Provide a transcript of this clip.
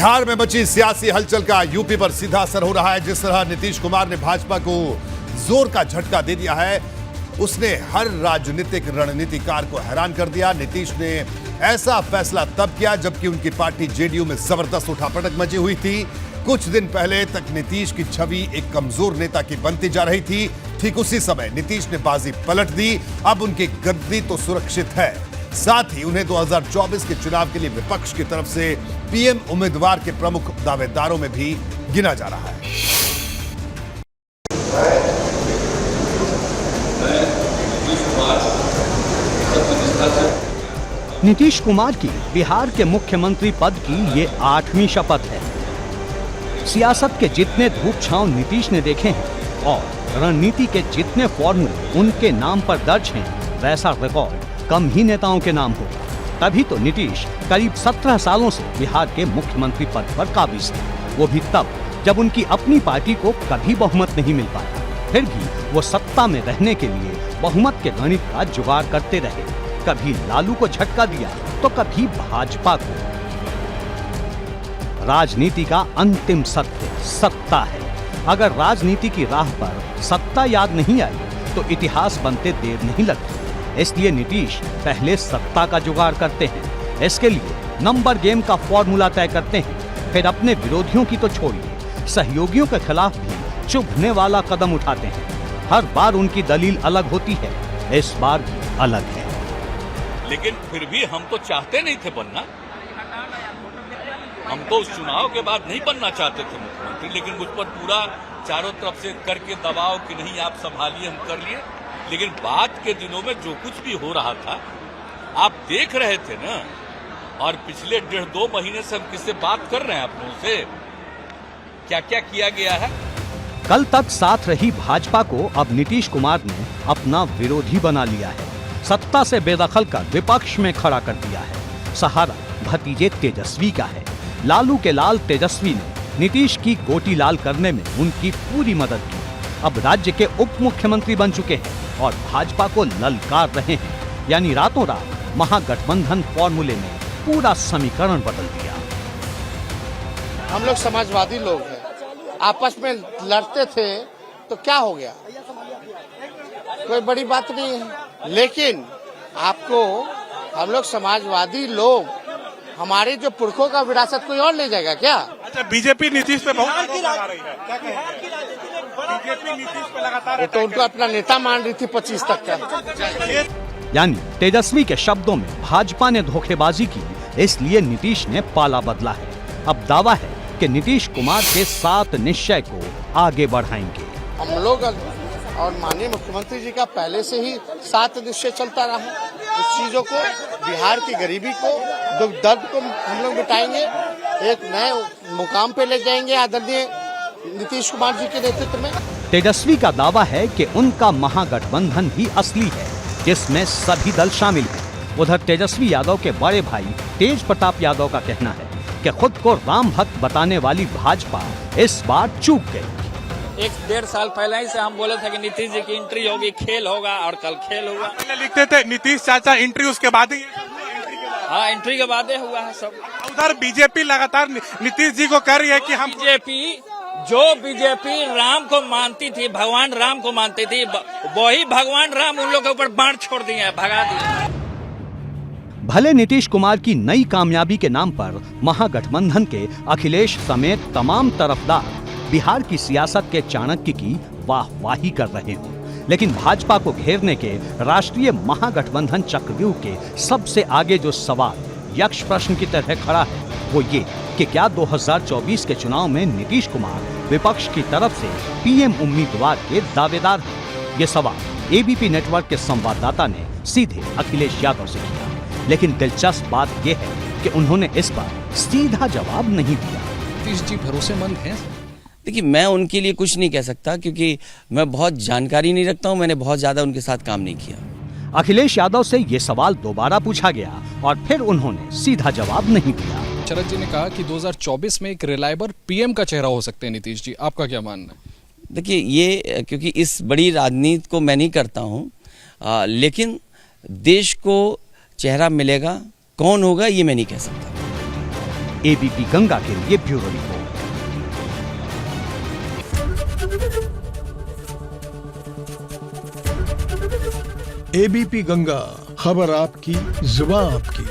बिहार में मची सियासी हलचल का यूपी पर सीधा असर हो रहा है। जिस तरह नीतीश कुमार ने भाजपा को जोर का झटका दे दिया है, उसने हर राजनीतिक रणनीतिकार को हैरान कर दिया। नीतीश ने ऐसा फैसला तब किया जबकि उनकी पार्टी जेडीयू में जबरदस्त उठापटक मची हुई थी। कुछ दिन पहले तक नीतीश की छवि एक कमजोर नेता की बनती जा रही थी। ठीक उसी समय नीतीश ने बाजी पलट दी। अब उनकी गद्दी तो सुरक्षित है, साथ ही उन्हें 2024 के चुनाव के लिए विपक्ष की तरफ से पीएम उम्मीदवार के प्रमुख दावेदारों में भी गिना जा रहा है। नीतीश कुमार की बिहार के मुख्यमंत्री पद की ये 8वीं शपथ है। सियासत के जितने धूप छांव नीतीश ने देखे हैं और रणनीति के जितने फॉर्मूले उनके नाम पर दर्ज हैं, वैसा रिकॉर्ड कम ही नेताओं के नाम होगा। तभी तो नीतीश करीब 17 सालों से बिहार के मुख्यमंत्री पद पर काबिज थे, वो भी तब जब उनकी अपनी पार्टी को कभी बहुमत नहीं मिल पाया। फिर भी वो सत्ता में रहने के लिए बहुमत के गणित का जुगाड़ करते रहे। कभी लालू को झटका दिया तो कभी भाजपा को। राजनीति का अंतिम सत्य सत्ता है। अगर राजनीति की राह पर सत्ता याद नहीं आई तो इतिहास बनते देर नहीं लगती। इसलिए नीतीश पहले सत्ता का जुगाड़ करते हैं। इसके लिए नंबर गेम का फॉर्मूला तय करते हैं। फिर अपने विरोधियों की तो छोड़िए, सहयोगियों के खिलाफ भी चुभने वाला कदम उठाते हैं। हर बार उनकी दलील अलग होती है, इस बार भी अलग है। लेकिन फिर भी हम तो चाहते नहीं थे बनना। हम तो उस चुनाव के बाद नहीं बनना चाहते थे मुख्यमंत्री, लेकिन मुझ पर पूरा चारों तरफ से करके दबाव कि नहीं आप संभालिए, हम कर लिए। लेकिन बाद के दिनों में जो कुछ भी हो रहा था आप देख रहे थे ना। और पिछले 1.5-2 महीने से हम किससे बात कर रहे हैं, आप लोगों से क्या क्या किया गया है। कल तक साथ रही भाजपा को अब नीतीश कुमार ने अपना विरोधी बना लिया है। सत्ता से बेदखल कर विपक्ष में खड़ा कर दिया है। सहारा भतीजे तेजस्वी का है। लालू के लाल तेजस्वी ने नीतीश की गोटी लाल करने में उनकी पूरी मदद की। अब राज्य के उप मुख्यमंत्री बन चुके हैं और भाजपा को ललकार रहे हैं। यानी रातों रात महागठबंधन फॉर्मूले ने पूरा समीकरण बदल दिया। हम लोग समाजवादी लोग हैं, आपस में लड़ते थे तो क्या हो गया, कोई बड़ी बात नहीं है। लेकिन आपको हम लोग समाजवादी लोग, हमारे जो पुरखों का विरासत कोई और ले जाएगा क्या? अच्छा, बीजेपी नीतीश पे बहुत आरोप लगा रही है, क्या कहेंगे? बीजेपी नीतीश पे लगातार तो उनको अपना नेता मान रही थी 25 तक का। यानी तेजस्वी के शब्दों में भाजपा ने धोखेबाजी की, इसलिए नीतीश ने पाला बदला है। अब दावा है कि नीतीश कुमार के 7 निश्चय को आगे बढ़ाएंगे। हम लोग और माननीय मुख्यमंत्री जी का पहले से ही 7 निश्चय चलता रहा। उस चीजों को, बिहार की गरीबी को, दुख दर्द को हम लोग मिटाएंगे, एक नए मुकाम पे ले जाएंगे आदरणीय नीतीश कुमार जी के नेतृत्व में। तेजस्वी का दावा है कि उनका महागठबंधन ही असली है, जिसमें सभी दल शामिल हैं। उधर तेजस्वी यादव के बड़े भाई तेज प्रताप यादव का कहना है कि खुद को राम भक्त बताने वाली भाजपा इस बार चूक गई। 1-1.5 साल पहले ही से हम बोले थे कि नीतीश जी की एंट्री होगी, खेल होगा, और कल खेल हुआ। लिखते थे नीतीश चाचा एंट्री, उसके बाद ही हाँ, एंट्री के बाद हुआ है सब। उधर बीजेपी लगातार नीतीश जी को कह रही है कि हम बीजेपी राम को मानती थी, भगवान राम को मानती थी, वही भगवान राम उन लोगों के ऊपर बाण छोड़ दिए, भगा दिए। भले नीतीश कुमार की नई कामयाबी के नाम पर महागठबंधन के अखिलेश समेत तमाम तरफदार बिहार की सियासत के चाणक्य की वाहवाही कर रहे हों, लेकिन भाजपा को घेरने के राष्ट्रीय महागठबंधन चक्रव्यूह के सबसे आगे जो सवाल यक्ष प्रश्न की तरह खड़ा है, वो ये कि क्या 2024 के चुनाव में नीतीश कुमार विपक्ष की तरफ से पीएम उम्मीदवार के दावेदार हैं। ये सवाल एबीपी नेटवर्क के संवाददाता ने सीधे अखिलेश यादव से किया, लेकिन दिलचस्प बात यह है कि उन्होंने इस बार सीधा जवाब नहीं दिया। नीतीश जी भरोसेमंद हैं? देखिए, मैं उनके लिए कुछ नहीं कह सकता क्योंकि मैं बहुत जानकारी नहीं रखता हूं, मैंने बहुत ज्यादा उनके साथ काम नहीं किया। अखिलेश यादव से ये सवाल दोबारा पूछा गया और फिर उन्होंने सीधा जवाब नहीं दिया। शरद जी ने कहा कि 2024 में एक रिलायबल पीएम का चेहरा हो सकते हैं नीतीश जी, आपका क्या मानना है? देखिए, ये क्योंकि इस बड़ी राजनीति को मैं नहीं करता हूँ, लेकिन देश को चेहरा मिलेगा, कौन होगा ये मैं नहीं कह सकता। एबीपी गंगा के लिए ब्यूरो रिपोर्ट। एबीपी गंगा, खबर आपकी, जुबान आपकी।